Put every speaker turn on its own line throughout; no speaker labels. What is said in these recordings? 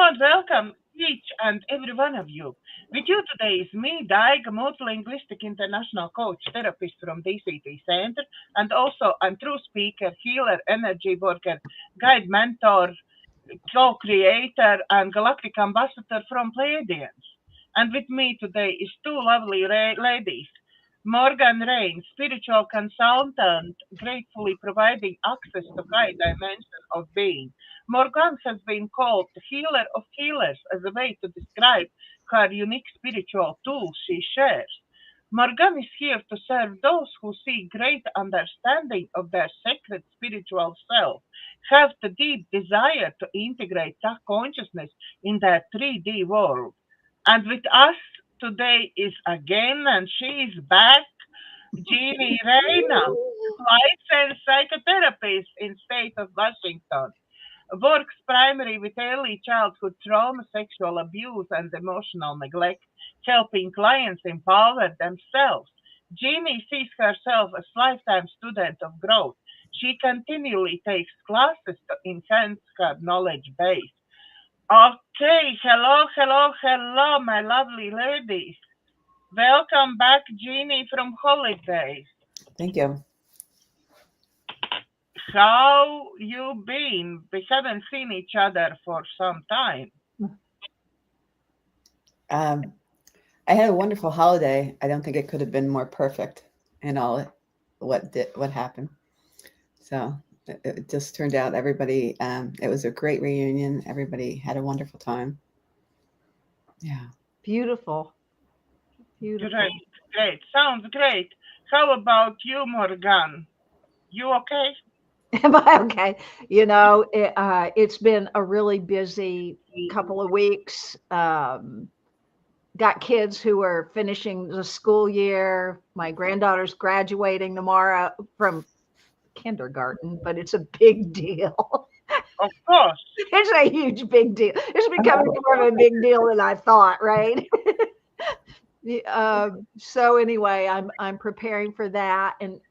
and welcome each and every one of you. With you today is me, Daig, multilinguistic international coach, therapist from DCT Center, and also I'm true speaker, healer, energy worker, guide mentor, co-creator, and galactic ambassador from Pleiadians. And with me today is two lovely ladies, Morgan Rain, spiritual consultant, gratefully providing access to high dimension of being. Morgan has been called the healer of healers as a way to describe her unique spiritual tools she shares. Morgan is here to serve those who seek great understanding of their sacred spiritual self, have the deep desire to integrate that consciousness in their 3D world. And with us today is again, and she is back, Jeannie Reina, licensed psychotherapist in state of Washington, works primarily with early childhood trauma, sexual abuse, and emotional neglect, helping clients empower themselves. Jeannie sees herself as lifetime student of growth. She continually takes classes to enhance her knowledge base. Okay, hello, hello, hello, my lovely ladies. Welcome back, Jeannie from holidays.
Thank you.
How you been? We haven't seen each other for some time.
I had a wonderful holiday. I don't think it could have been more perfect in all what happened. So it just turned out everybody. It was a great reunion. Everybody had a wonderful time. Yeah.
Beautiful.
Great, great. Sounds great. How about you, Morgan? You okay?
Am I okay? It's been a really busy couple of weeks. Got kids who are finishing the school year. My granddaughter's graduating tomorrow from kindergarten, but it's a big deal.
Of course.
It's a huge big deal. It's becoming more of a big deal than I thought, right? So anyway, I'm preparing for that and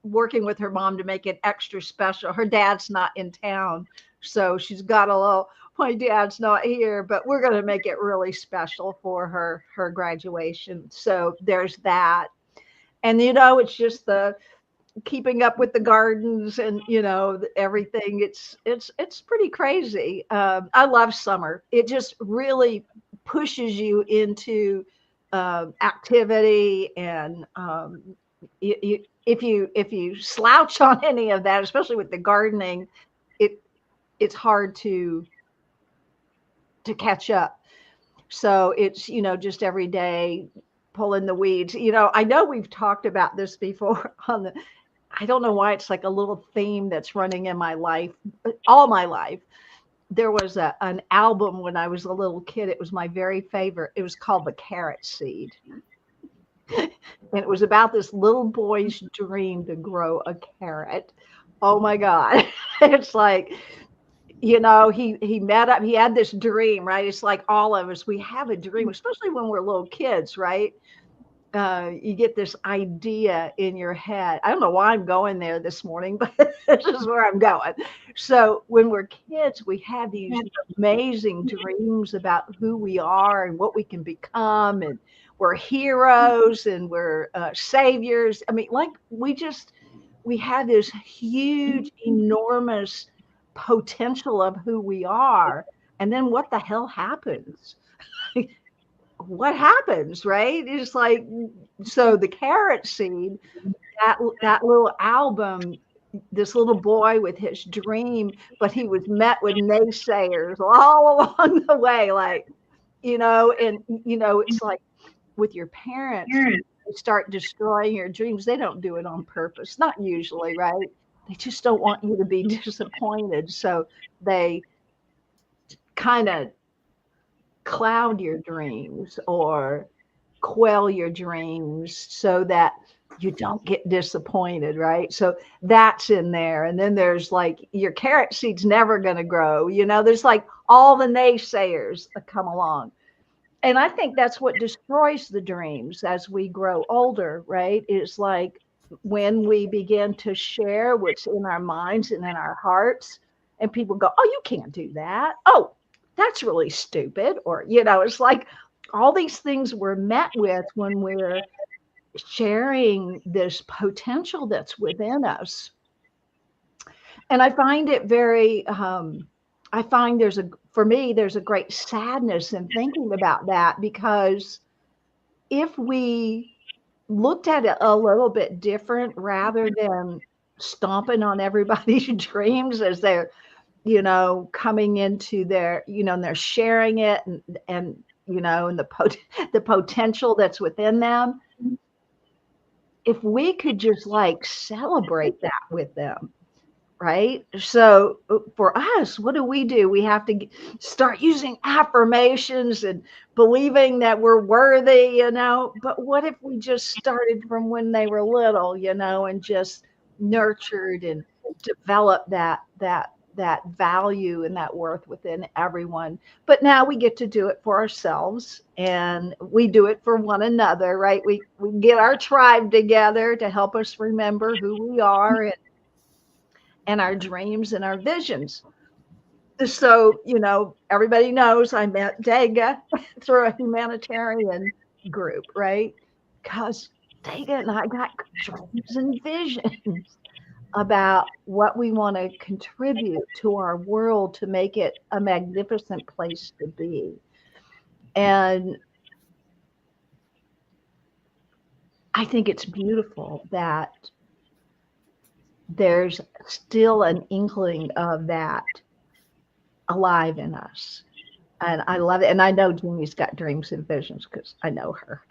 working with her mom to make it extra special. Her dad's not in town, so she's got a little. My dad's not here, but we're going to make it really special for her graduation. So there's that, and it's just the keeping up with the gardens and everything. It's pretty crazy. I love summer. It just really pushes you into activity, and if you slouch on any of that, especially with the gardening, it's hard to catch up. So it's just every day pulling the weeds. I know we've talked about this before I don't know why it's like a little theme that's running in my life, all my life. There was an album when I was a little kid. It was my very favorite. It was called The Carrot Seed. And it was about this little boy's dream to grow a carrot. Oh my God. It's like, he met up, he had this dream, right? It's like all of us, we have a dream, especially when we're little kids, right? You get this idea in your head. I don't know why I'm going there this morning, but this is where I'm going. So when we're kids, we have these amazing dreams about who we are and what we can become, and we're heroes and we're saviors. I mean, like we have this huge, enormous potential of who we are, and then what the hell happens? What happens, right? It's like, so the Carrot Seed, that little album, this little boy with his dream, but he was met with naysayers all along the way, like, it's like with your parents, you start destroying your dreams. They don't do it on purpose, not usually, right? They just don't want you to be disappointed, so they kind of cloud your dreams or quell your dreams so that you don't get disappointed, right? So that's in there. And then there's like your carrot seed's never going to grow. There's like all the naysayers that come along. And I think that's what destroys the dreams as we grow older, right? It's like when we begin to share what's in our minds and in our hearts, and people go, "Oh, you can't do that. Oh, that's really stupid. Or, you know, it's like all these things we're met with when we're sharing this potential that's within us. And I find it very, I find for me, there's a great sadness in thinking about that, because if we looked at it a little bit different rather than stomping on everybody's dreams as they're, you know, coming into their, you know, and they're sharing it, and you know, and the potential that's within them. If we could just like celebrate that with them, right? So for us, what do? We have to start using affirmations and believing that we're worthy, you know. But what if we just started from when they were little, you know, and just nurtured and developed that value and that worth within everyone? But now we get to do it for ourselves, and we do it for one another, right? We get our tribe together to help us remember who we are, and our dreams and our visions. So, you know, everybody knows I met Dega through a humanitarian group, right? Because Dega and I got dreams and visions about what we want to contribute to our world to make it a magnificent place to be. And I think it's beautiful that there's still an inkling of that alive in us. And I love it. And I know Jeannie's got dreams and visions because I know her.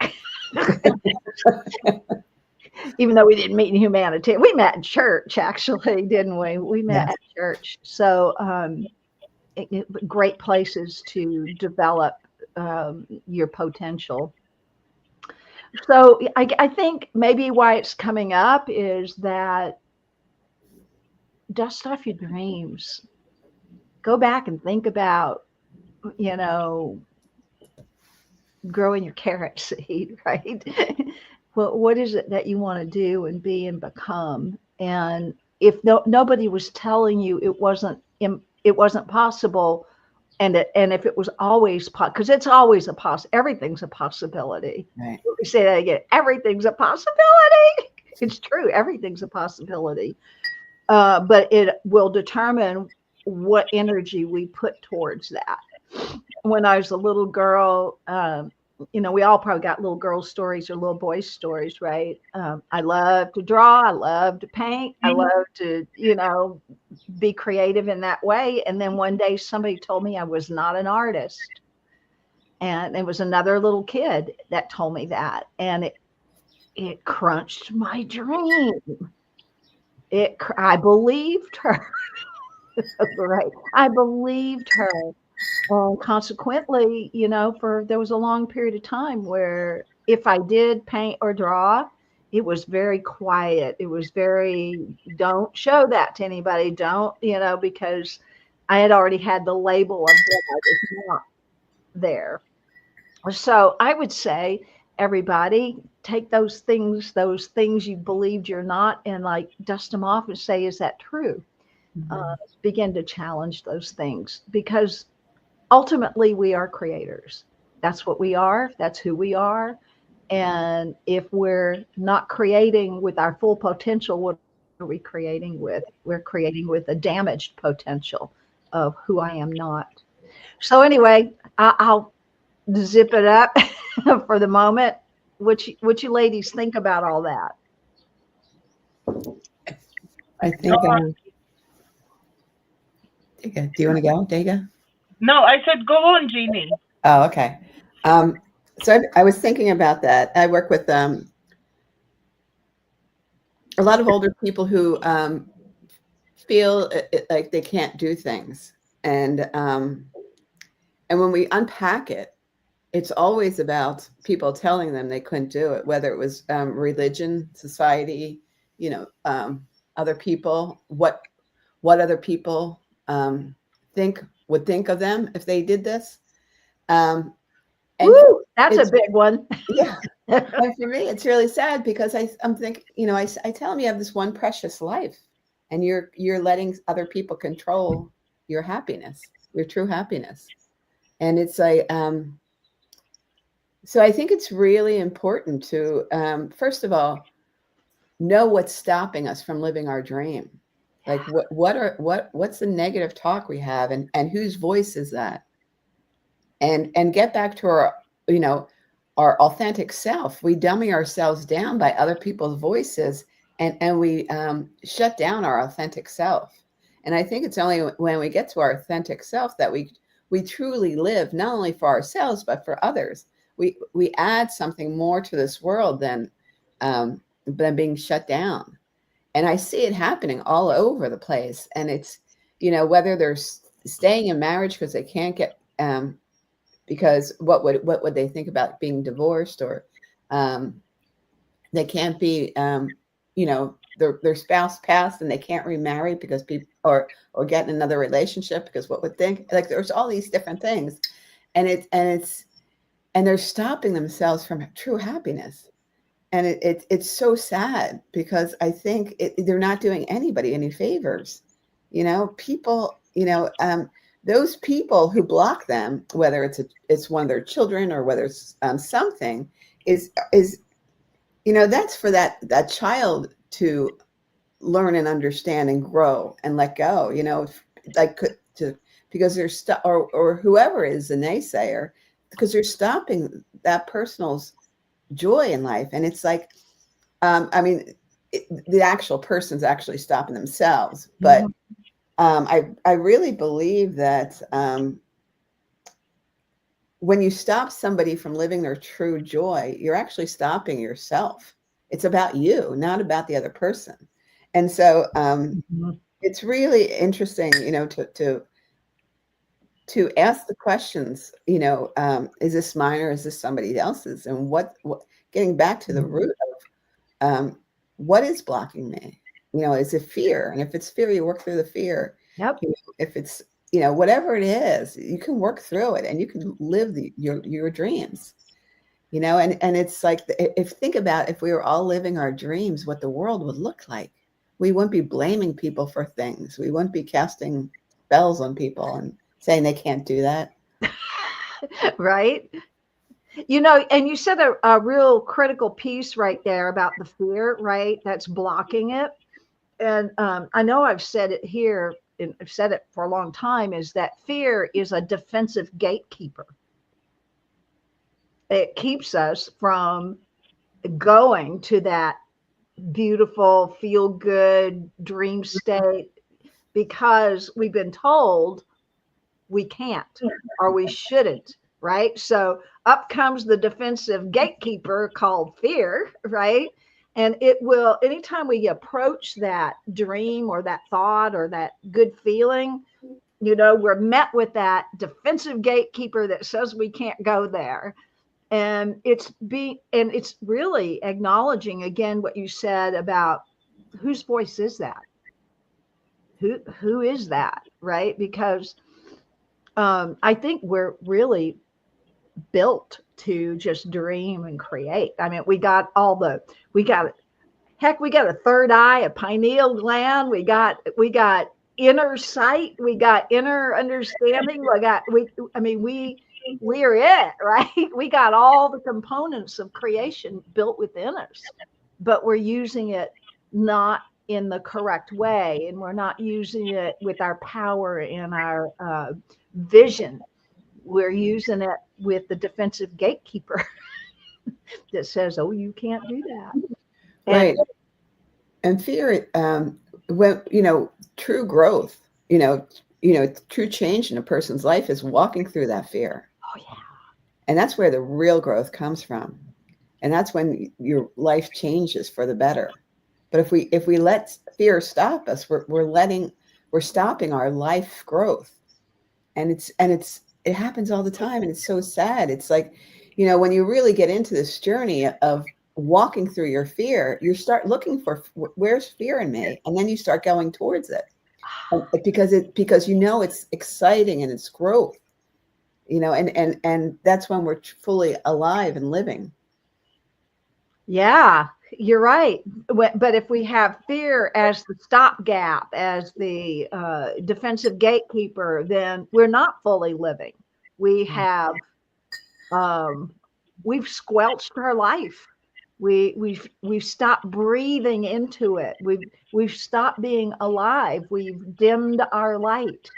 Even though we didn't meet in humanity, we met in church, actually, didn't we? We met at church. So great places to develop your potential. So I think maybe why it's coming up is that dust off your dreams. Go back and think about, you know, growing your carrot seed, right? Well, what is it that you want to do and be and become? And if nobody was telling you it wasn't possible, and if it was always because it's always everything's a possibility.
Right.
We say that again. Everything's a possibility. It's true. Everything's a possibility. But it will determine what energy we put towards that. When I was a little girl, you know, we all probably got little girl stories or little boy stories, right? I love to draw. I love to paint. I love to, you know, be creative in that way. And then one day somebody told me I was not an artist. And it was another little kid that told me that. And it crunched my dream. I believed her. Right. I believed her. And consequently, you know, there was a long period of time where if I did paint or draw, it was very quiet. It was very, don't show that to anybody. Don't, you know, because I had already had the label of that I was not there. So I would say, everybody, take those things you believed you're not, and like dust them off and say, is that true? Begin to challenge those things, because ultimately we are creators. That's what we are. That's who we are. And if we're not creating with our full potential, what are we creating with? We're creating with a damaged potential of who I am not. So anyway, I'll zip it up for the moment. What you ladies think about all that?
I think. Dega, do you want to go, Dega?
No, I said go on, Jeannie.
Oh, okay. So I was thinking about that. I work with a lot of older people who feel like they can't do things, and when we unpack it, it's always about people telling them they couldn't do it, whether it was religion, society, you know, other people, what other people would think of them if they did this. And
woo, that's a big one.
Yeah. And for me, it's really sad, because I'm thinking, you know, I tell them you have this one precious life, and you're letting other people control your happiness, your true happiness. And it's like, so I think it's really important to, first of all, know what's stopping us from living our dream. Like what's the negative talk we have, and whose voice is that? And get back to our, you know, our authentic self. We dummy ourselves down by other people's voices, and we shut down our authentic self. And I think it's only when we get to our authentic self that we truly live, not only for ourselves but for others. We add something more to this world than being shut down. And I see it happening all over the place. And it's, you know, whether they're staying in marriage because they can't get because what would they think about being divorced, or they can't be, you know, their spouse passed and they can't remarry because people, or get in another relationship because what would think, like there's all these different things, and they're stopping themselves from true happiness. And it's so sad, because I think they're not doing anybody any favors. You know, people, you know, those people who block them, whether it's one of their children or whether it's something, is you know, that's for that child to learn and understand and grow and let go. You know, like because they're or whoever is the naysayer, because they're stopping that person's joy in life. And it's like, I mean, the actual person's actually stopping themselves, but I really believe that when you stop somebody from living their true joy, you're actually stopping yourself. It's about you, not about the other person. And so it's really interesting, you know, to ask the questions, you know, is this mine or is this somebody else's? And what getting back to the root of what is blocking me? You know, is it fear? And if it's fear, you work through the fear.
Yep.
You know, if it's, you know, whatever it is, you can work through it and you can live your dreams. You know, and it's like, think about if we were all living our dreams, what the world would look like. We wouldn't be blaming people for things. We wouldn't be casting spells on people and saying they can't do that.
Right. You know, and you said a real critical piece right there about the fear, right? That's blocking it. And I know I've said it here, and I've said it for a long time, is that fear is a defensive gatekeeper. It keeps us from going to that beautiful, feel good dream state, because we've been told we can't or we shouldn't, right? So up comes the defensive gatekeeper called fear, right? And it will, anytime we approach that dream or that thought or that good feeling, you know, we're met with that defensive gatekeeper that says we can't go there. And it's really acknowledging again what you said about whose voice is that? Who is that, right? Because I think we're really built to just dream and create. I mean, we got a third eye, a pineal gland. We got inner sight. We got inner understanding. We're it, right? We got all the components of creation built within us, but we're using it not in the correct way. And we're not using it with our power and our vision. We're using it with the defensive gatekeeper that says, oh, you can't do that.
Right. And fear, when, you know, true growth, you know, true change in a person's life is walking through that fear.
Oh, yeah.
And that's where the real growth comes from. And that's when your life changes for the better. But if we let fear stop us, we're stopping our life growth. And it happens all the time. And it's so sad. It's like, you know, when you really get into this journey of walking through your fear, you start looking for where's fear in me, and then you start going towards it, because you know it's exciting and it's growth, you know, and that's when we're fully alive and living.
Yeah, you're right. But if we have fear as the stopgap, as the defensive gatekeeper, then we're not fully living. We have we've squelched our life. We've stopped breathing into it. We've stopped being alive. We've dimmed our light,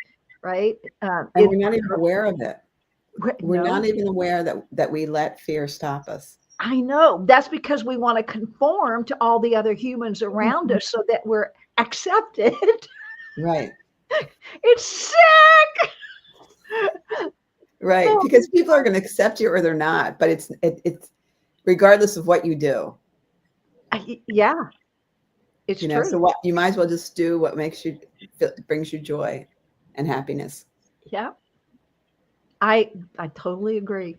right?
And we're not even aware of it. We're
No.
not even aware that we let fear stop us.
I know. That's because we want to conform to all the other humans around us so that we're accepted.
Right.
It's sick.
Right. Because people are going to accept you or they're not, but it's regardless of what you do.
Yeah. It's true.
So what you might as well just do what brings you joy and happiness.
Yeah. I totally agree.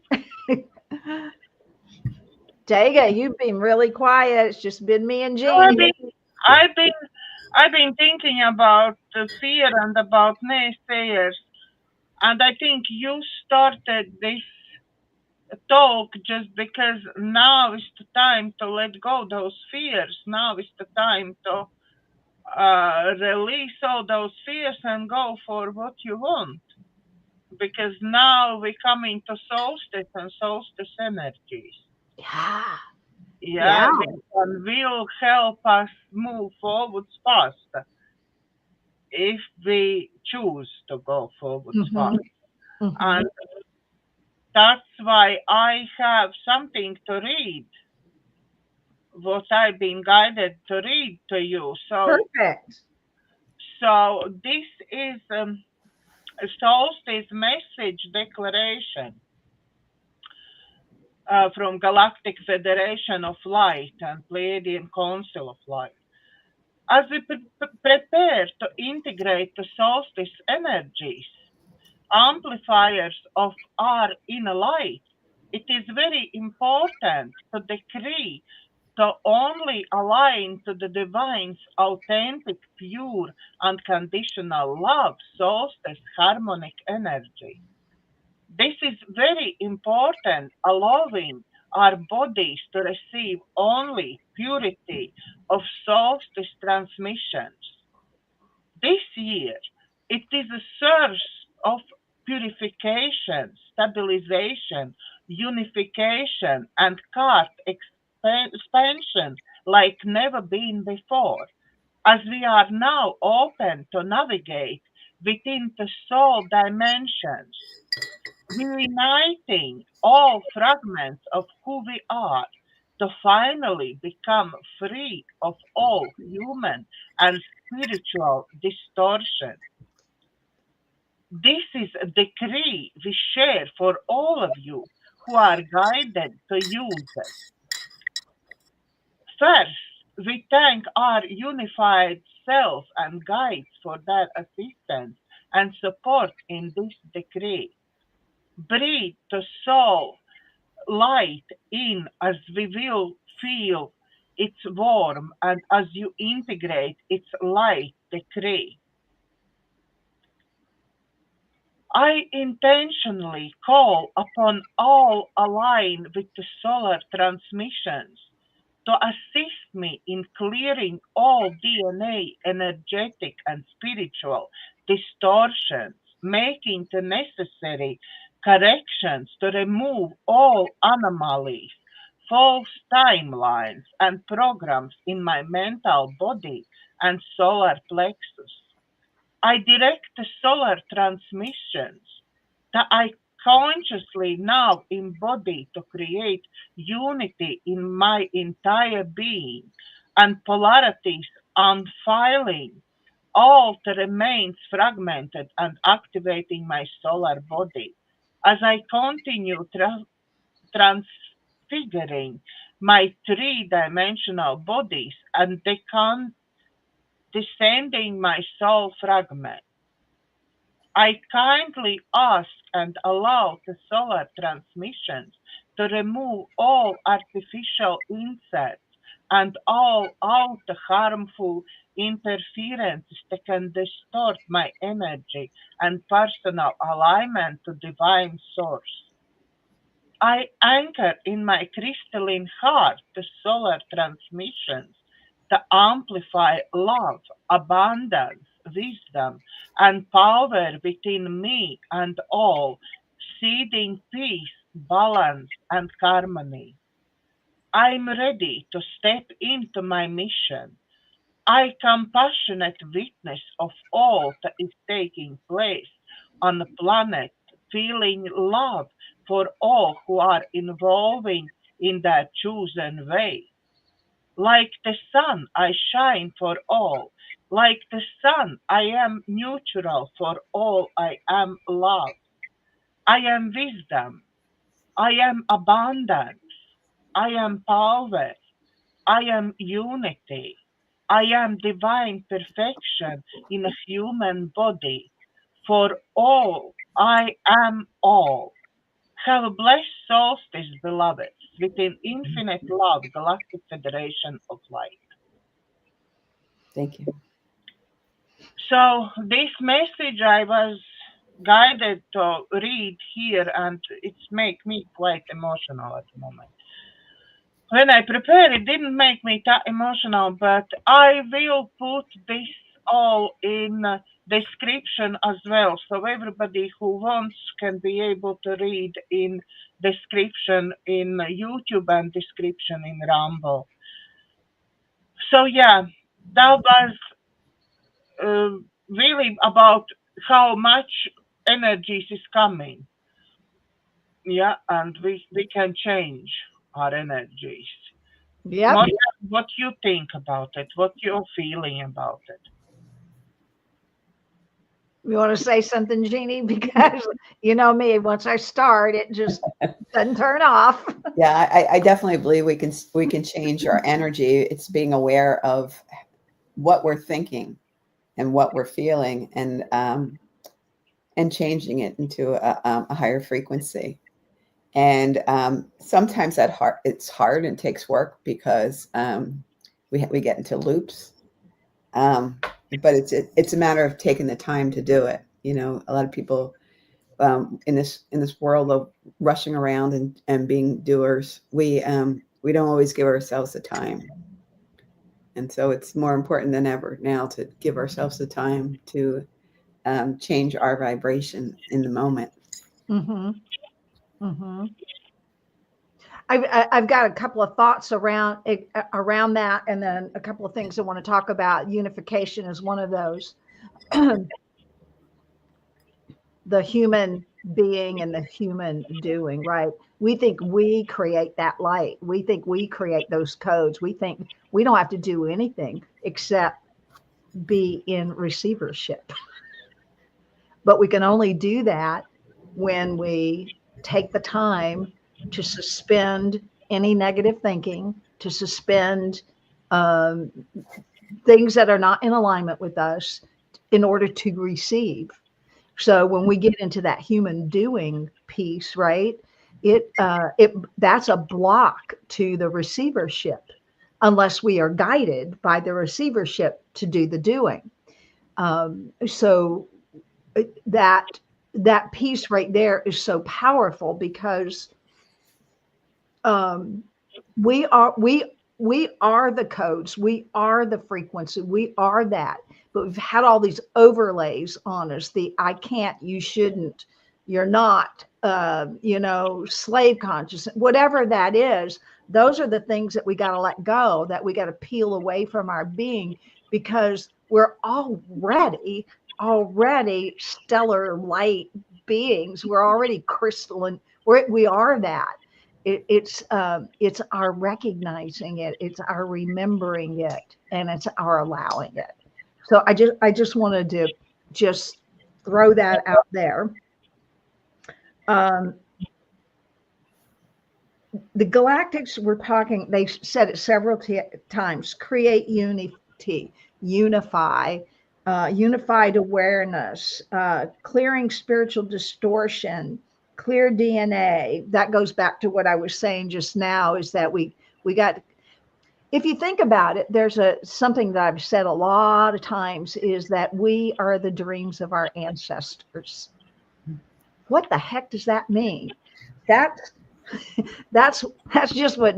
Dega, you've been really quiet. It's just been me and Jean.
I've been thinking about the fear and about naysayers, and I think you started this talk just because now is the time to let go those fears. Now is the time to release all those fears and go for what you want. Because now we're coming to solstice and solstice energies.
Yeah.
Yeah, which will help us move forward faster if we choose to go forward fast. And that's why I have something to read, what I've been guided to read to you. So,
Perfect.
So this is Solstice message declaration from Galactic Federation of Light and Pleiadian Council of Light. As we prepare to integrate the solstice energies, amplifiers of our inner light, it is very important to decree to only align to the divine's authentic, pure, unconditional love, solstice harmonic energy. This is very important, allowing our bodies to receive only purity of solstice transmissions. This year, it is a source of purification, stabilization, unification, and cart expansion like never been before, as we are now open to navigate within the soul dimensions, reuniting all fragments of who we are to finally become free of all human and spiritual distortion. This is a decree we share for all of you who are guided to use it. First, we thank our unified self and guides for their assistance and support in this decree. Breathe the soul light in as we will feel its warmth and as you integrate its light decree. I intentionally call upon all aligned with the solar transmissions to assist me in clearing all DNA, energetic, and spiritual distortions, making the necessary corrections to remove all anomalies, false timelines, and programs in my mental body and solar plexus. I direct the solar transmissions that I consciously now embody to create unity in my entire being and polarities unfiling all that remains fragmented and activating my solar body as I continue transfiguring my three-dimensional bodies and descending my soul fragment. I kindly ask and allow the solar transmissions to remove all artificial insets and all out harmful interferences that can distort my energy and personal alignment to divine source. I anchor in my crystalline heart the solar transmissions to amplify love, abundance, wisdom, and power within me and all seeding peace, balance, and harmony. I'm ready to step into my mission. I compassionate witness of all that is taking place on the planet, feeling love for all who are involving in their chosen way. Like the sun, I shine for all. Like the sun, I am neutral for all. I am love. I am wisdom. I am abundance. I am power. I am unity. I am divine perfection in a human body. For all, I am all. Have a blessed solstice, beloveds, within infinite love, Galactic Federation of Light.
Thank you.
So, this message I was guided to read here, and it's make me quite emotional at the moment. When I prepare, it didn't make me that emotional, but I will put this all in description as well, so everybody who wants can be able to read in description in YouTube and description in Rumble. So yeah, that was really about how much energies is coming. Yeah, and we can change our energies.
Yep.
What you think about it? What you're feeling about it?
You want to say something, Jeannie? Because you know me, once I start, it just doesn't turn off.
Yeah, I definitely believe we can change our energy. It's being aware of what we're thinking and what we're feeling, and changing it into a higher frequency. And sometimes it's hard and takes work because we get into loops. But it's a matter of taking the time to do it. You know, a lot of people in this world of rushing around and being doers, we don't always give ourselves the time. And so it's more important than ever now to give ourselves the time to change our vibration in the moment.
Mm-hmm. Mm-hmm. I've got a couple of thoughts around that, and then a couple of things I want to talk about. Unification is one of those. The human being and the human doing, right? We think we create that light. We think we create those codes. We think we don't have to do anything except be in receivership. But we can only do that when we take the time to suspend any negative thinking, to suspend things that are not in alignment with us in order to receive. So when we get into that human doing piece, right, that's a block to the receivership unless we are guided by the receivership to do the doing. So that piece right there is so powerful because we are the codes, we are the frequency, we are that. But we've had all these overlays on us: the I can't, you shouldn't, you're not, slave consciousness, whatever that is. Those are the things that we got to let go, that we got to peel away from our being, because we're already stellar light beings. We're already crystalline. We are that. It's our recognizing it, it's our remembering it, and it's our allowing it. So I just wanted to just throw that out there. The galactics were talking, they said it several times: create unity, unify, unified awareness, clearing spiritual distortion, clear DNA. That goes back to what I was saying just now, is that we got, if you think about it, there's something that I've said a lot of times, is that we are the dreams of our ancestors. What the heck does that mean? That's just what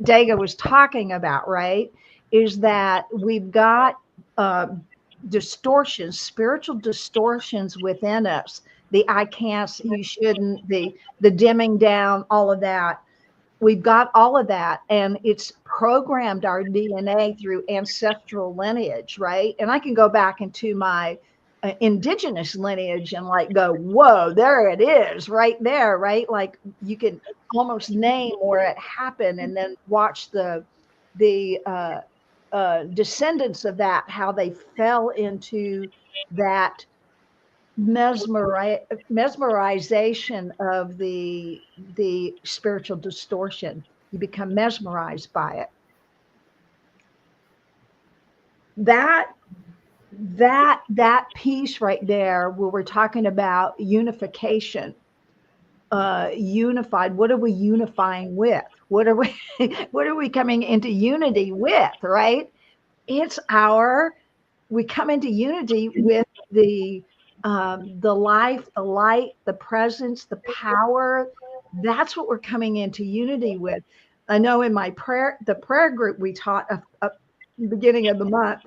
Daga was talking about, right? Is that we've got distortions, spiritual distortions within us the I can't, you shouldn't, the dimming down, all of that. We've got all of that, and it's programmed our DNA through ancestral lineage, right? And I can go back into my indigenous lineage and like go, whoa, there it is, right there, right? Like you can almost name where it happened, and then watch the descendants of that, how they fell into that mesmerization of the spiritual distortion. You become mesmerized by it. That piece right there, where we're talking about unification, unified. What are we unifying with? What are we what are we coming into unity with? Right? It's we come into unity with the life, the light, the presence, the power. That's what we're coming into unity with. I know in my the prayer group we taught the beginning of the month,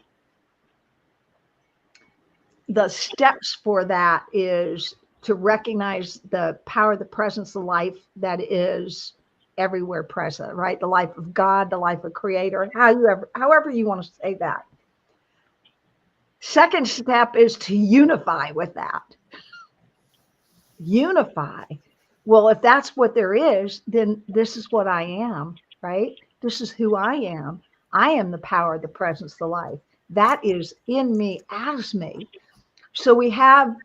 the steps for that is to recognize the power, the presence, the life that is everywhere present, right? The life of God, the life of Creator, however you want to say that. Second step is to unify with that. Unify. Well, if that's what there is, then this is what I am, right? This is who I am. I am the power, the presence, the life. That is in me, as me. So we have,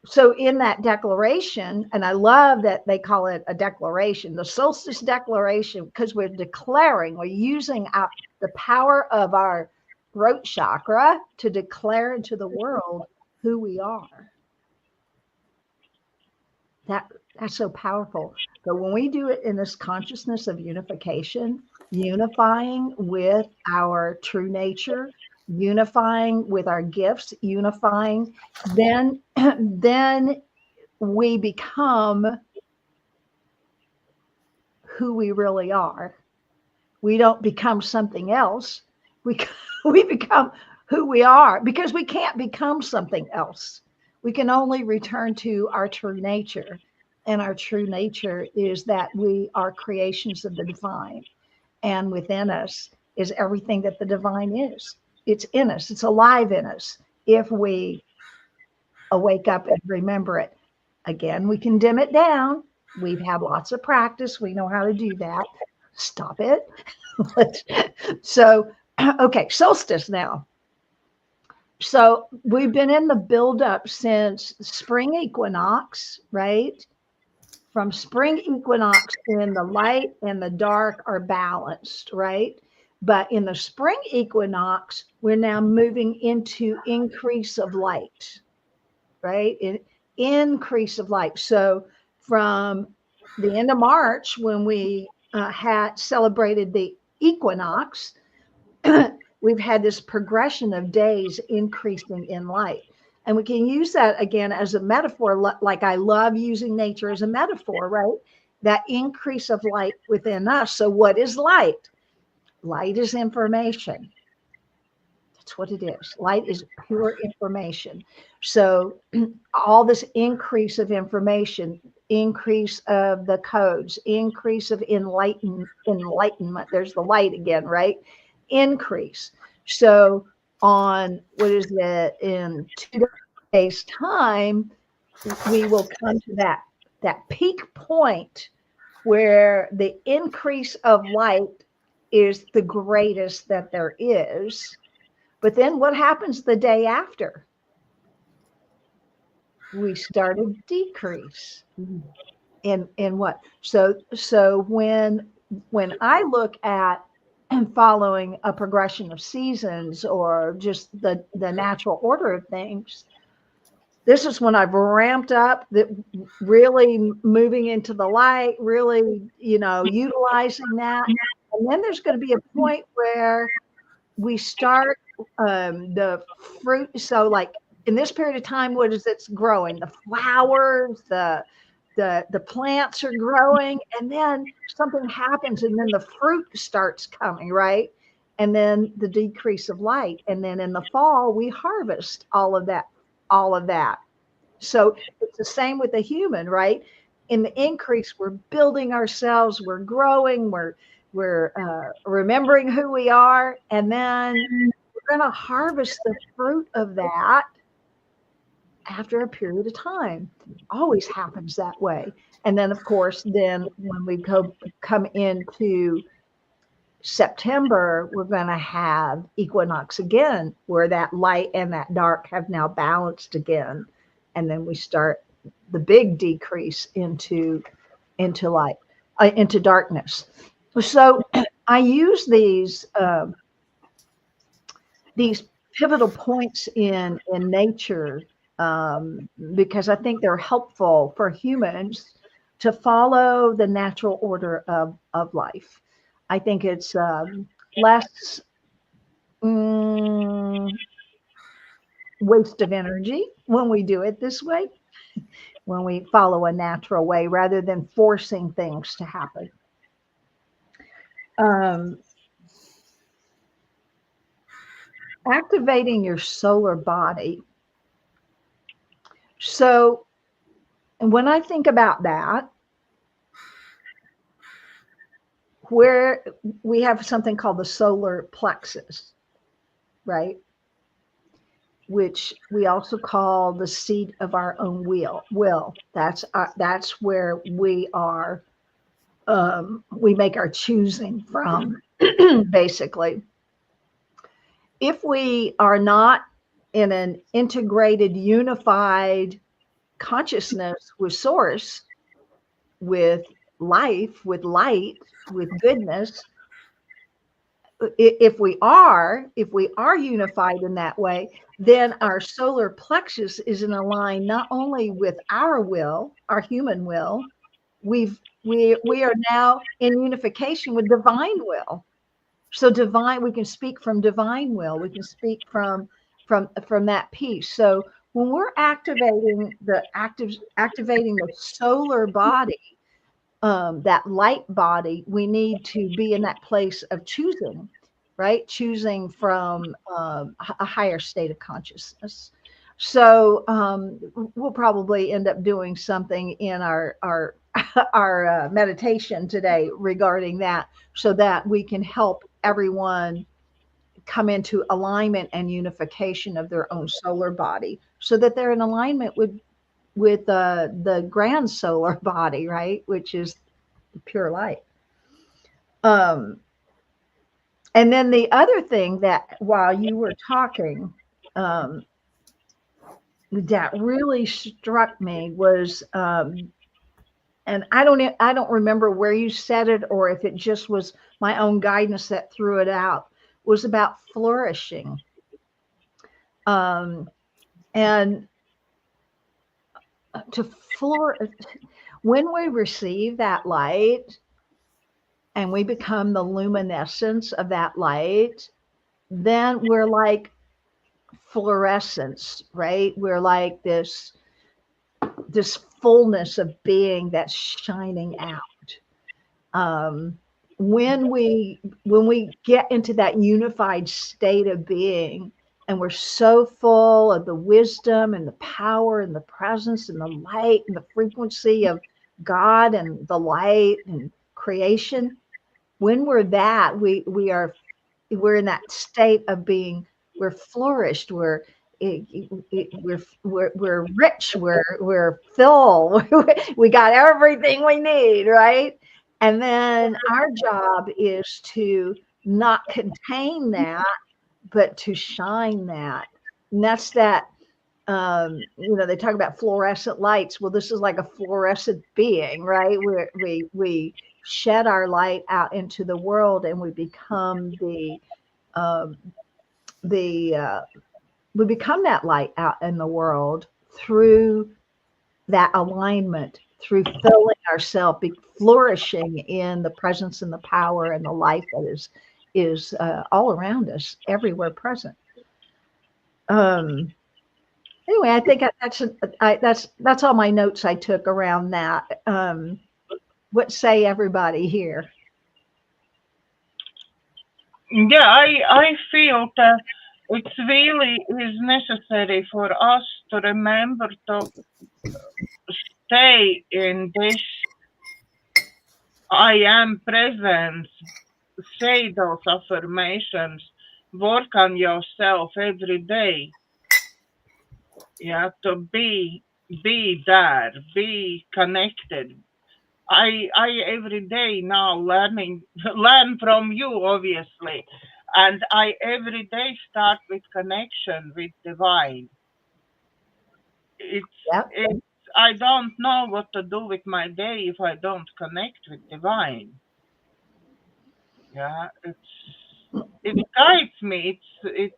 so in that declaration, and I love that they call it a declaration, the solstice declaration, because we're declaring, we're using the power of our throat chakra to declare into the world who we are. That's so powerful. But when we do it in this consciousness of unification, unifying with our true nature, unifying with our gifts, unifying, then we become who we really are. We don't become something else. We become who we are, because we can't become something else. We can only return to our true nature. And our true nature is that we are creations of the divine. And within us is everything that the divine is. It's in us. It's alive in us. If we wake up and remember it. Again, we can dim it down. We've had lots of practice. We know how to do that. Stop it. So, okay, solstice now. So we've been in the buildup since spring equinox, right? From spring equinox, in the light and the dark are balanced, right? But in the spring equinox, we're now moving into increase of light, right? Increase of light. So from the end of March, when we had celebrated the equinox, we've had this progression of days increasing in light. And we can use that again as a metaphor, like I love using nature as a metaphor, right? That increase of light within us. So what is light? Light is information. That's what it is. Light is pure information. So all this increase of information, increase of the codes, increase of enlightenment. There's the light again, right? Increase. So on, what is it, in 2 days' time, we will come to that peak point where the increase of light is the greatest that there is. But then what happens the day after? We start a decrease. In what? So when I look at following a progression of seasons, or just the natural order of things, this is when I've ramped up, that really moving into the light, really, utilizing that. And then there's going to be a point where we start the fruit. So like in this period of time, what is it's growing? The flowers, the plants are growing, and then something happens, and then the fruit starts coming, right? And then the decrease of light. And then in the fall, we harvest all of that. So it's the same with the human, right? In the increase, we're building ourselves, we're growing, we're remembering who we are, and then we're going to harvest the fruit of that after a period of time. Always happens that way. And then, of course, then when we come into September, we're going to have equinox again, where that light and that dark have now balanced again. And then we start the big decrease into light, into darkness. So I use these pivotal points in nature because I think they're helpful for humans to follow the natural order of life. I think it's less waste of energy when we do it this way, when we follow a natural way rather than forcing things to happen. Activating your solar body. So when I think about that, where we have something called the solar plexus, right? Which we also call the seat of our own will. That's where we are. We make our choosing from, basically. If we are not in an integrated, unified consciousness with source, with life, with light, with goodness, if we are unified in that way, then our solar plexus is in a line not only with our will, our human will, we are now in unification with divine will. So divine, we can speak from divine will. We can speak from that piece. So when we're activating the solar body, that light body, we need to be in that place of choosing, right? Choosing from a higher state of consciousness. So we'll probably end up doing something in our our meditation today regarding that, so that we can help everyone come into alignment and unification of their own solar body, so that they're in alignment with the grand solar body, right, which is pure light. And then the other thing that while you were talking, that really struck me was, and I don't remember where you said it or if it just was my own guidance that threw it out, was about flourishing. And to flourish, when we receive that light and we become the luminescence of that light, then we're like fluorescence, right? We're like this fullness of being that's shining out. When we get into that unified state of being, and we're so full of the wisdom and the power and the presence and the light and the frequency of God and the light and creation, when we're that, we're in that state of being, we're flourished, we're rich, we're full, we got everything we need, right? And then our job is to not contain that, but to shine that. And that's that, they talk about fluorescent lights. Well, this is like a fluorescent being, right? We shed our light out into the world, and we become we become that light out in the world through that alignment, through filling ourselves, flourishing in the presence and the power and the life that is all around us, everywhere present. Anyway, I think that's all my notes I took around that. What say everybody here?
Yeah, I feel that it really is necessary for us to remember to stay in this I am present, say those affirmations, work on yourself every day. Yeah, to be there, be connected. I every day now learn from you obviously, and I every day start with connection with divine.
Yep.
It's I don't know what to do with my day if I don't connect with divine. Yeah, it guides me. It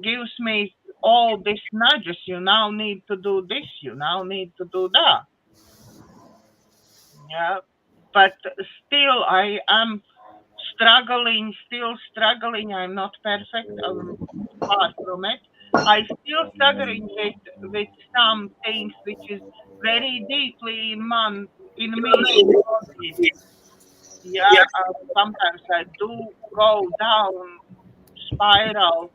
gives me all these nudges. You now need to do this. You now need to do that. Yeah, but still I am struggling. Still struggling. I'm not perfect. I'm far from it. I still struggling with some things which is very deeply in me. Yeah, sometimes I do go down spiral,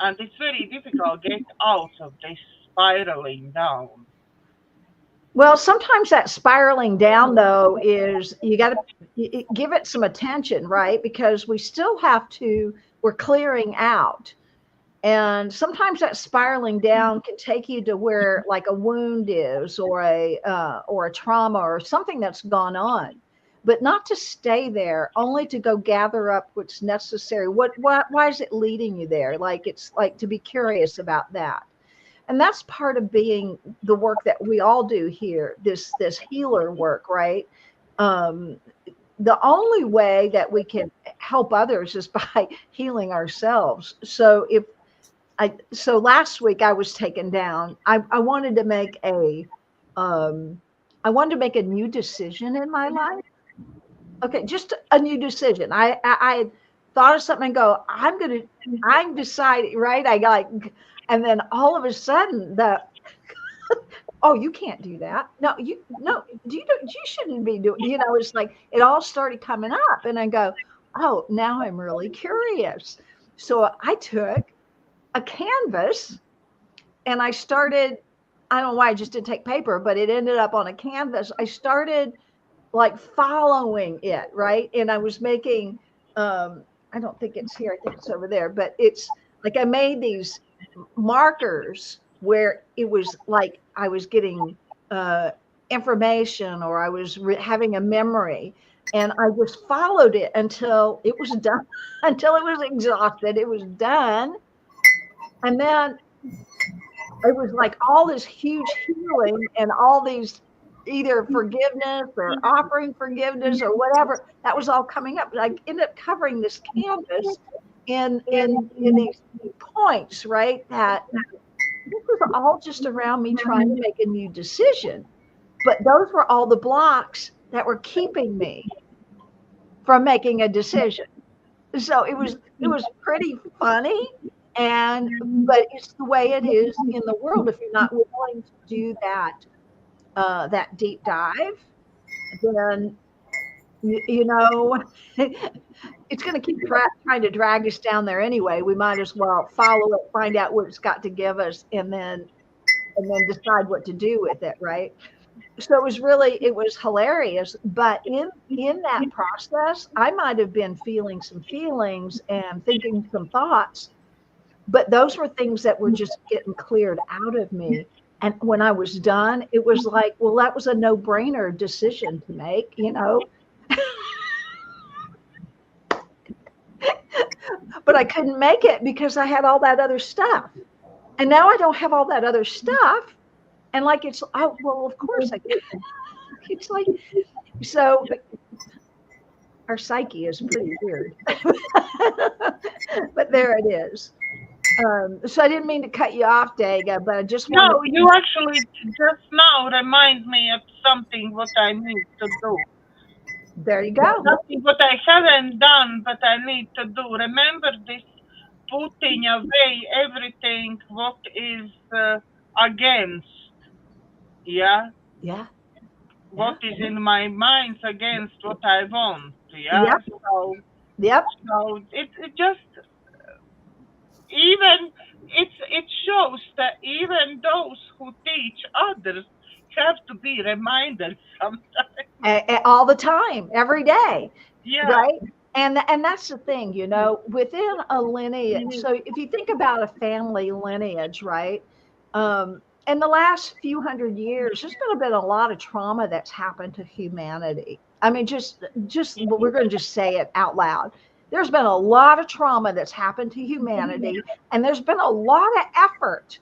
and it's very difficult to get out of this spiraling down.
Well, sometimes that spiraling down, though, is you got to give it some attention, right? Because we still have to, we're clearing out. And sometimes that spiraling down can take you to where like a wound is or a trauma or something that's gone on, but not to stay there, only to go gather up what's necessary. Why is it leading you there? Like it's like to be curious about that. And that's part of being the work that we all do here, this healer work, right? Um, the only way that we can help others is by healing ourselves. So last week I was taken down. I wanted to make um, I wanted to make a new decision in my life. Okay, just a new decision. I thought of something and go, I'm deciding, right? I got, and then all of a sudden oh, you can't do that. No, you shouldn't be doing, it's like it all started coming up and I go, oh, now I'm really curious. So I took a canvas and I started, I don't know why I just didn't take paper, but it ended up on a canvas. I started like following it, right? And I was making, I don't think it's here, I think it's over there, but it's like I made these markers where it was like I was getting information or I was having a memory. And I just followed it until it was done, until it was exhausted. It was done. And then it was like all this huge healing and all these either forgiveness or offering forgiveness or whatever that was all coming up. But I ended up covering this canvas in these points, right? That this was all just around me trying to make a new decision. But those were all the blocks that were keeping me from making a decision. So it was pretty funny, but it's the way it is in the world. If you're not willing to do that deep dive, then it's going to keep trying to drag us down there anyway. We might as well follow it, find out what it's got to give us, and then decide what to do with it, right? So it was hilarious. But in that process, I might have been feeling some feelings and thinking some thoughts, but those were things that were just getting cleared out of me. And when I was done, it was like, well, that was a no-brainer decision to make, but I couldn't make it because I had all that other stuff. And now I don't have all that other stuff. And like, well, of course I can. It's like, so our psyche is pretty weird, but there it is. So I didn't mean to cut you off, Daga, but I just wanted
No, you actually just now remind me of something what I need to do.
There you go.
Nothing what I haven't done, but I need to do. Remember this putting away everything what is against. Yeah.
Yeah.
What is in my mind against what I want. Yeah.
Yep.
So
Yep.
it just even it shows that even those who teach others have to be reminded sometimes.
All the time, every day,
Yeah.
right? And that's the thing, you know, within a lineage. So if you think about a family lineage, right? In the last few hundred years, there's been a lot of trauma that's happened to humanity. I mean, just we're going to just say it out loud. There's been a lot of trauma that's happened to humanity, and there's been a lot of effort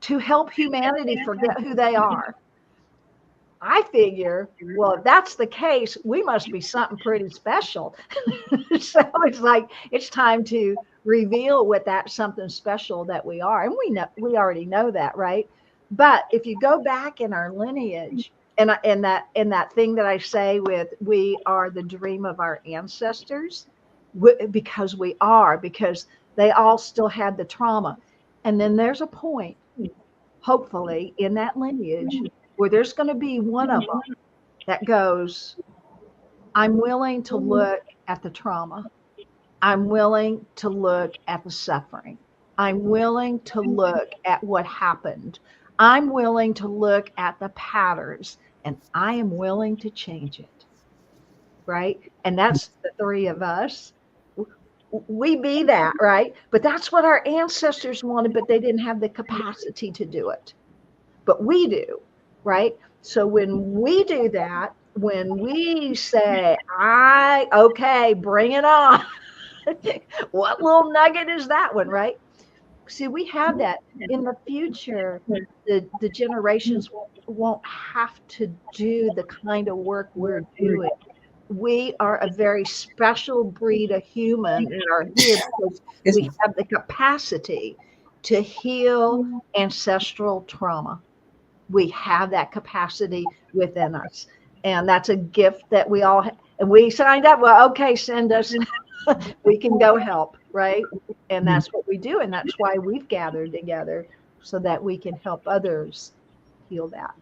to help humanity forget who they are. I figure, well, if that's the case, we must be something pretty special. So it's like it's time to reveal what that something special that we are. And we already know that, right? But if you go back in our lineage, and that thing that I say with we are the dream of our ancestors, because we are, because they all still had the trauma. And then there's a point, hopefully, in that lineage where there's going to be one of them that goes, I'm willing to look at the trauma. I'm willing to look at the suffering. I'm willing to look at what happened. I'm willing to look at the patterns, and I am willing to change it. Right. And that's the three of us. We be that, right? But that's what our ancestors wanted, but they didn't have the capacity to do it. But we do, right? So when we do that, when we say, okay, bring it on. What little nugget is that one, right? See, we have that in the future. The generations won't have to do the kind of work we're doing. We are a very special breed of human that are here because we have the capacity to heal ancestral trauma. We have that capacity within us, and that's a gift that we all and we signed up. Well, okay, send us. We can go help, right? And that's what we do, and that's why we've gathered together, so that we can help others heal that.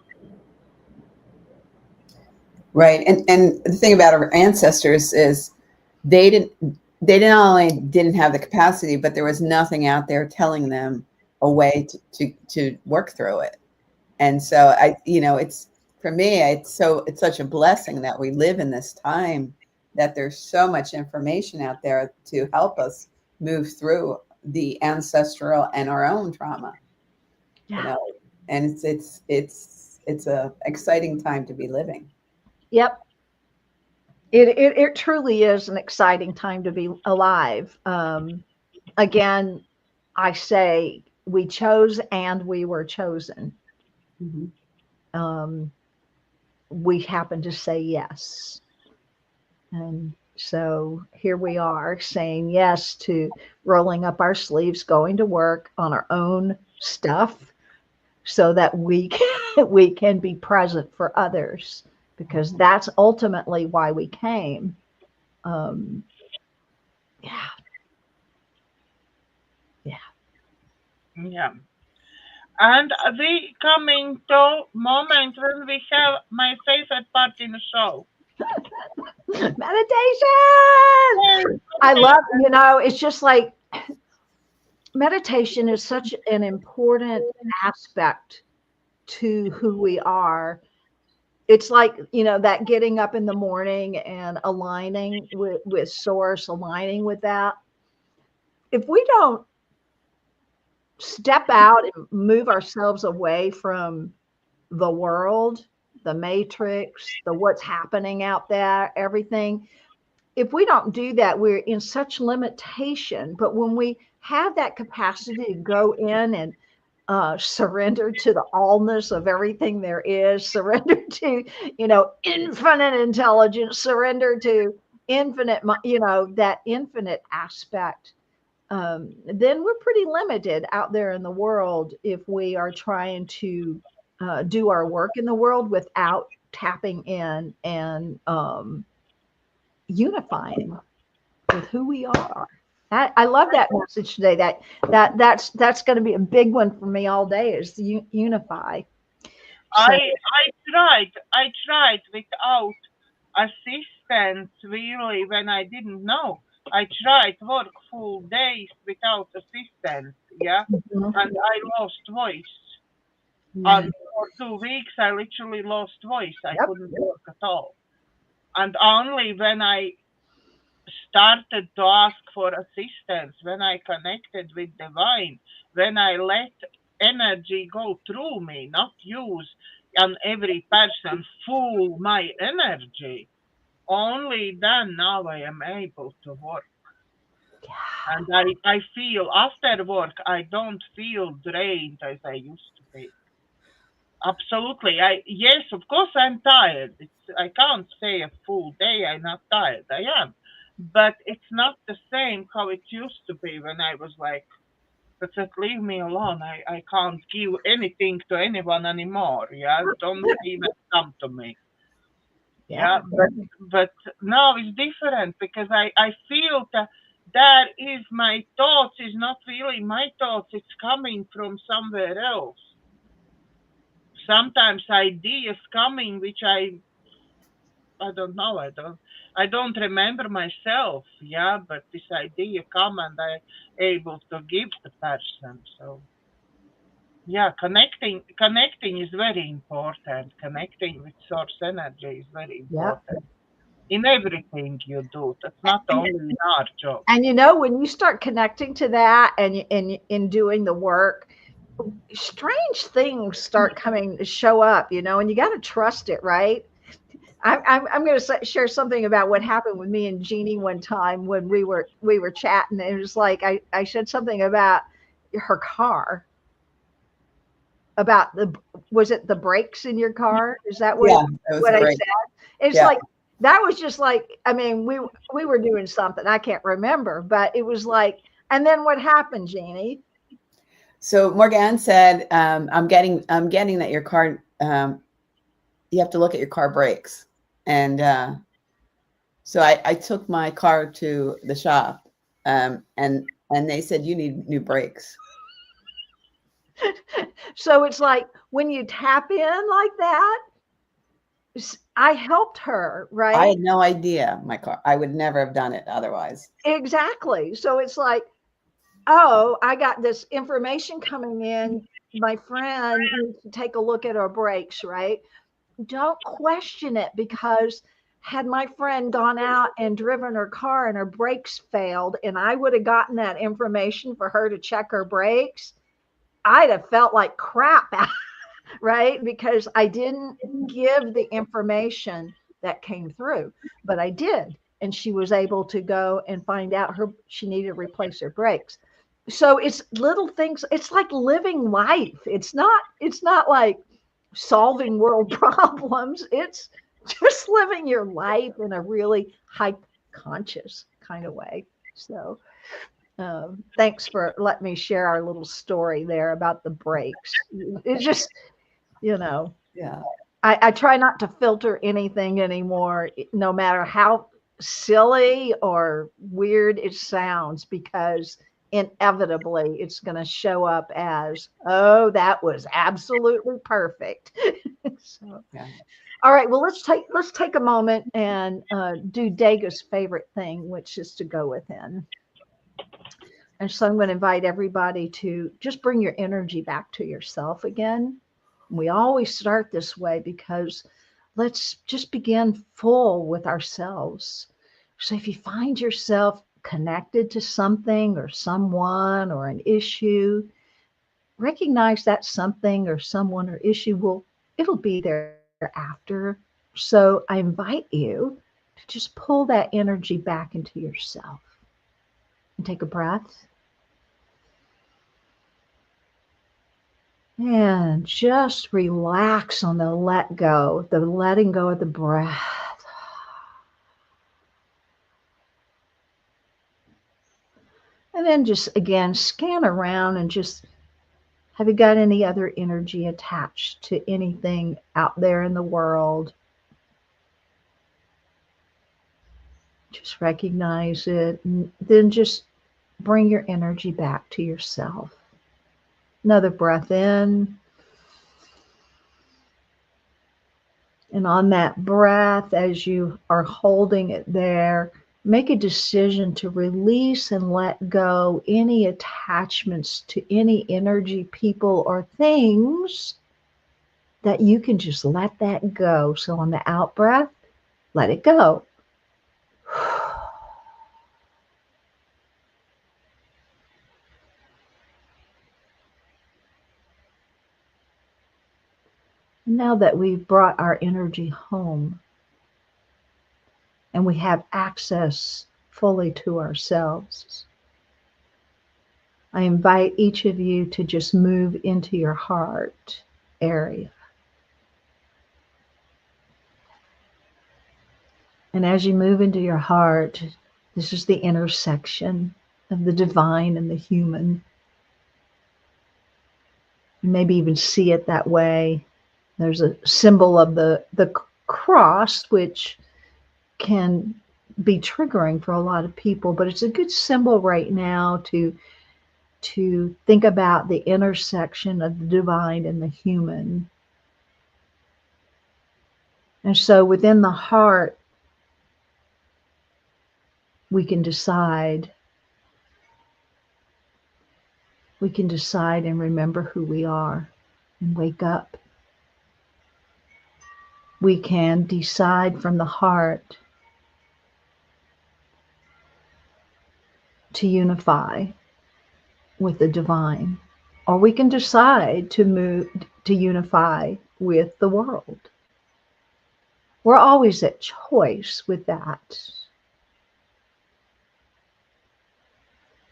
Right. And the thing about our ancestors is they not only didn't have the capacity, but there was nothing out there telling them a way to work through it. And so it's, for me, it's such a blessing that we live in this time, that there's so much information out there to help us move through the ancestral and our own trauma.
Yeah.
And it's a exciting time to be living.
Yep. It truly is an exciting time to be alive. Again, I say we chose and we were chosen.
Mm-hmm.
We happen to say yes. And so here we are saying yes to rolling up our sleeves, going to work on our own stuff so that we can be present for others, because that's ultimately why we came. Yeah.
And we coming to moment when we have my favorite part in the show.
Meditation. I love, it's just like meditation is such an important aspect to who we are. It's like, that getting up in the morning and aligning with source, aligning with that. If we don't step out and move ourselves away from the world, the matrix, the what's happening out there, everything, if we don't do that, we're in such limitation. But when we have that capacity to go in and surrender to the allness of everything there is, surrender to, infinite intelligence, surrender to infinite, that infinite aspect, then we're pretty limited out there in the world if we are trying to do our work in the world without tapping in and unifying with who we are. I love that message today. That's going to be a big one for me all day, is unify. So,
I tried without assistance, really, when I didn't know. I tried work full days without assistance, yeah,
Mhm.
and I lost voice.
Yeah.
And for 2 weeks, I literally lost voice. I
Yep.
couldn't work at all. And only when I started to ask for assistance, when I connected with divine, when I let energy go through me, not use and every person full my energy, only then now I am able to work. And I feel after work, I don't feel drained as I used to be. Absolutely. Yes, of course I'm tired. I can't say a full day I'm not tired. I am. But it's not the same how it used to be when I was like, just leave me alone. I can't give anything to anyone anymore. Yeah. Don't even come to me.
Yeah.
Yeah. But now it's different because I feel that that is my thoughts is not really my thoughts. It's coming from somewhere else. Sometimes ideas coming which I don't know, I don't remember myself, yeah, but this idea come and I able to give the person. So yeah, connecting is very important. Connecting with source energy is very
Yep.
important in everything you do. That's not only in our job.
And you know, when you start connecting to that and in doing the work, strange things start coming to show up, you know, and you got to trust it, right? I'm going to share something about what happened with me and Jeannie one time when we were chatting. It was like I said something about her car, about the was it the brakes in your car? Is that
Yeah, that was
what I
great.
said? It's
Yeah.
like that was just like I mean we were doing something I can't remember, but it was like and then what happened, Jeannie?
So Morganne said, I'm getting that your car, you have to look at your car brakes. And so I took my car to the shop, and they said, you need new brakes.
So it's like when you tap in like that, I helped her,
I
right?
had no idea I would never have done it otherwise.
Exactly. So it's like, oh, I got this information coming in. My friend needs to take a look at our brakes, right? Don't question it because had my friend gone out and driven her car and her brakes failed, and I would have gotten that information for her to check her brakes, I'd have felt like crap, right? Because I didn't give the information that came through, but I did. And she was able to go and find out she needed to replace her brakes. So it's little things, it's like living life. It's not like solving world problems. It's just living your life in a really high conscious kind of way. So thanks for letting me share our little story there about the brakes. It's just, you know,
Yeah.
I try not to filter anything anymore, no matter how silly or weird it sounds, because inevitably it's going to show up as, oh, that was absolutely perfect. So,
Yeah.
all right, well, let's take a moment and do Dega's favorite thing, which is to go within. And so I'm going to invite everybody to just bring your energy back to yourself again. We always start this way because let's just begin full with ourselves. So if you find yourself connected to something or someone or an issue, recognize that something or someone or issue it'll be there after. So I invite you to just pull that energy back into yourself and take a breath. And just relax on the let go, the letting go of the breath. And then just again scan around and just have you got any other energy attached to anything out there in the world? Just recognize it and then just bring your energy back to yourself. Another breath in. And on that breath, as you are holding it there, make a decision to release and let go any attachments to any energy, people, or things, that you can just let that go. So on the out breath, let it go. Now that we've brought our energy home and we have access fully to ourselves, I invite each of you to just move into your heart area. And as you move into your heart, this is the intersection of the divine and the human. You maybe even see it that way. There's a symbol of the cross, which can be triggering for a lot of people, but it's a good symbol right now to think about the intersection of the divine and the human. And so within the heart, we can decide. We can decide and remember who we are and wake up. We can decide from the heart to unify with the divine, or we can decide to move to unify with the world. We're always at choice with that.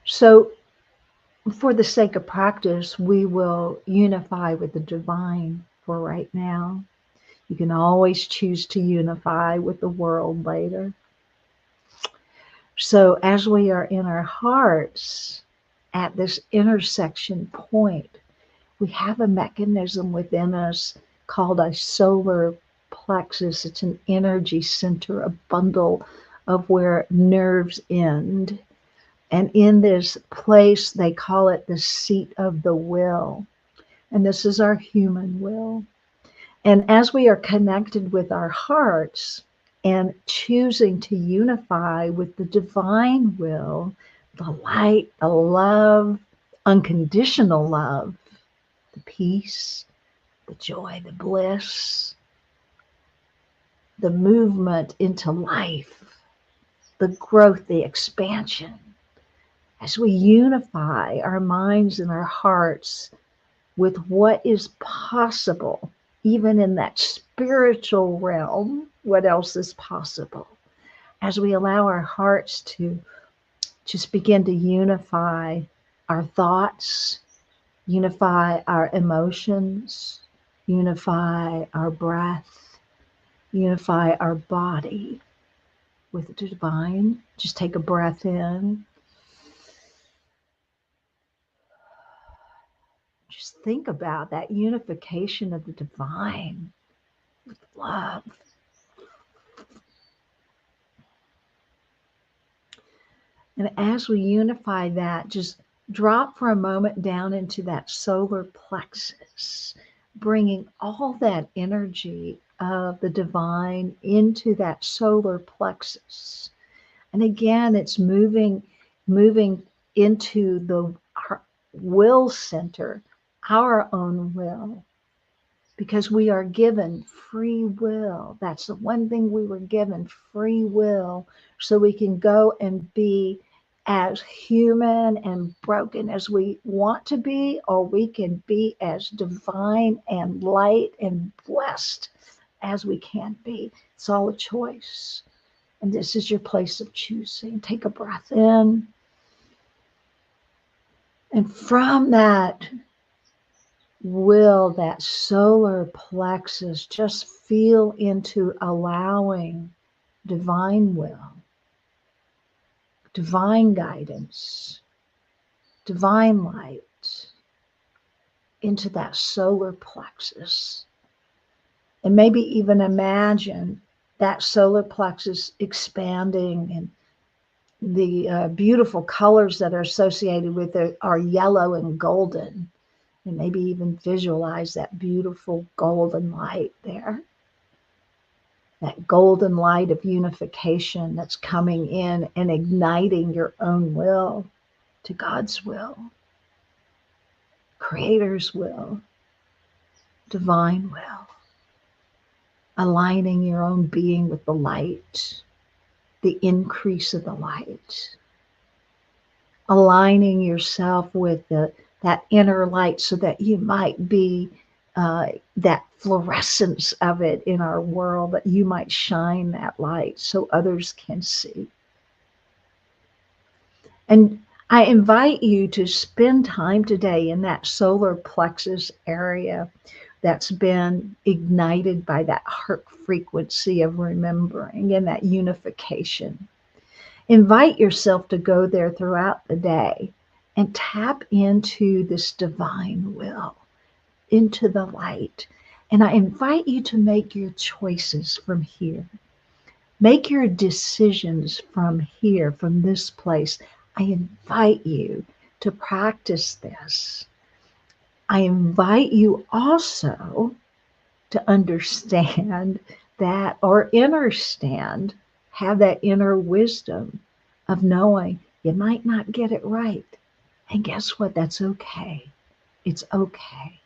So for the sake of practice, we will unify with the divine for right now. You can always choose to unify with the world later. So as we are in our hearts at this intersection point, we have a mechanism within us called a solar plexus. It's an energy center, a bundle of where nerves end. And in this place, they call it the seat of the will. And this is our human will. And as we are connected with our hearts and choosing to unify with the divine will, the light, the love, unconditional love, the peace, the joy, the bliss, the movement into life, the growth, the expansion. As we unify our minds and our hearts with what is possible, even in that spiritual realm, what else is possible? As we allow our hearts to just begin to unify our thoughts, unify our emotions, unify our breath, unify our body with the divine. Just take a breath in. Just think about that unification of the divine with love. And as we unify that, just drop for a moment down into that solar plexus, bringing all that energy of the divine into that solar plexus. And again, it's moving into the will center, our own will, because we are given free will. That's the one thing we were given, free will, so we can go and be as human and broken as we want to be, or we can be as divine and light and blessed as we can be. It's all a choice. And this is your place of choosing. Take a breath in. And from that will, that solar plexus, just feel into allowing divine will, divine guidance, divine light into that solar plexus. And maybe even imagine that solar plexus expanding, and the beautiful colors that are associated with it are yellow and golden. And maybe even visualize that beautiful golden light there. that golden light of unification that's coming in and igniting your own will to God's will, Creator's will, divine will, aligning your own being with the light, the increase of the light, aligning yourself with that inner light so that you might be that fluorescence of it in our world, that you might shine that light so others can see. And I invite you to spend time today in that solar plexus area that's been ignited by that heart frequency of remembering and that unification. Invite yourself to go there throughout the day and tap into this divine will, into the light. And I invite you to make your choices from here. Make your decisions from here, from this place. I invite you to practice this. I invite you also to understand that, or understand, have that inner wisdom of knowing you might not get it right. And guess what? That's okay. It's okay.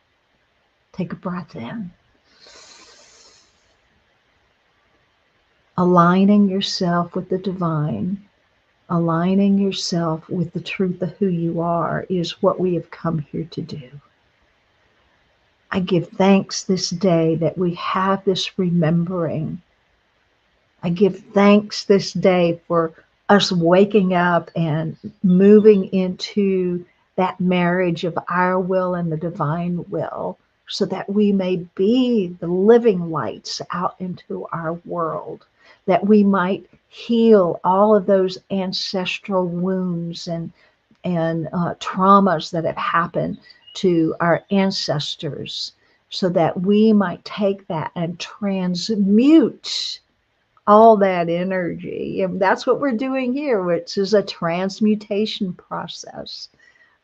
Take a breath in. Aligning yourself with the divine, aligning yourself with the truth of who you are is what we have come here to do. I give thanks this day that we have this remembering. I give thanks this day for us waking up and moving into that marriage of our will and the divine will, so that we may be the living lights out into our world, that we might heal all of those ancestral wounds and traumas that have happened to our ancestors, so that we might take that and transmute all that energy. And that's what we're doing here, which is a transmutation process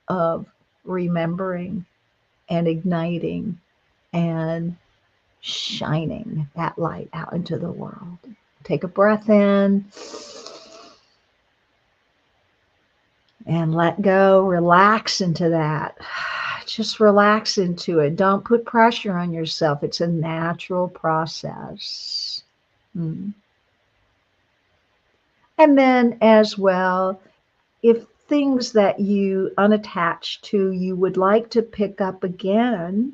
of remembering and igniting and shining that light out into the world. Take a breath in and let go. Relax into that. Just relax into it. Don't put pressure on yourself. It's a natural process. And then as well, if things that you unattached to, you would like to pick up again,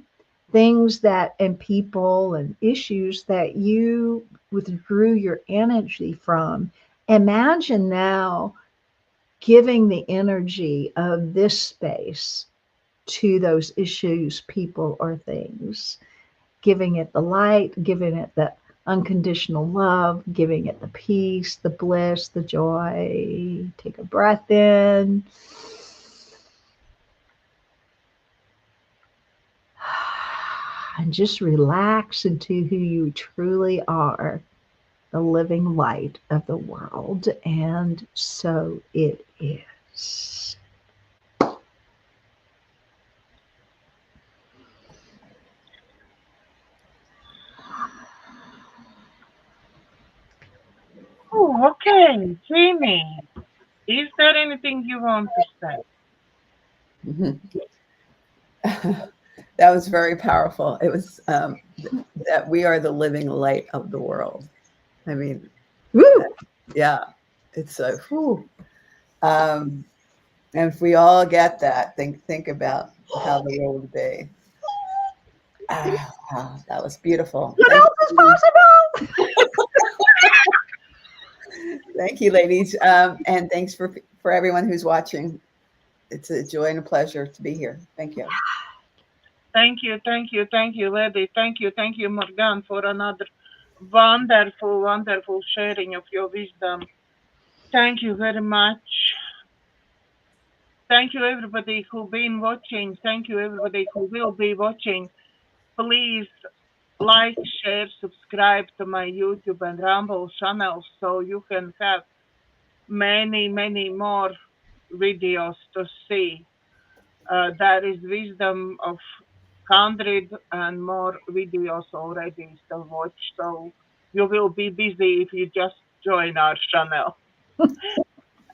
things that, and people and issues that you withdrew your energy from, imagine now giving the energy of this space to those issues, people, or things, giving it the light, giving it the unconditional love, giving it the peace, the bliss, the joy. Take a breath in. And just relax into who you truly are, the living light of the world. And so it is.
Oh, okay, Jamie, is there anything you want to say?
That was very powerful. It was that we are the living light of the world. I mean, yeah, it's a whew. And if we all get that, think about how the world would be. Wow, that was beautiful.
What else is possible?
Thank you, ladies, and thanks for everyone who's watching. It's a joy and a pleasure to be here. Thank you.
Thank you, lady. Thank you, Morganne, for another wonderful sharing of your wisdom. Thank you very much. Thank you, everybody who've been watching. Thank you, everybody who will be watching. Please like, share, subscribe to my YouTube and Rumble channel so you can have many more videos to see. There is wisdom of 100 and more videos already to watch. So You will be busy if you just join our channel.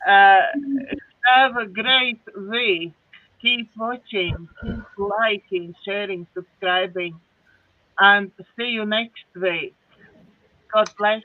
Have a great week. Keep watching, keep liking, sharing, subscribing, and see you next week. God bless.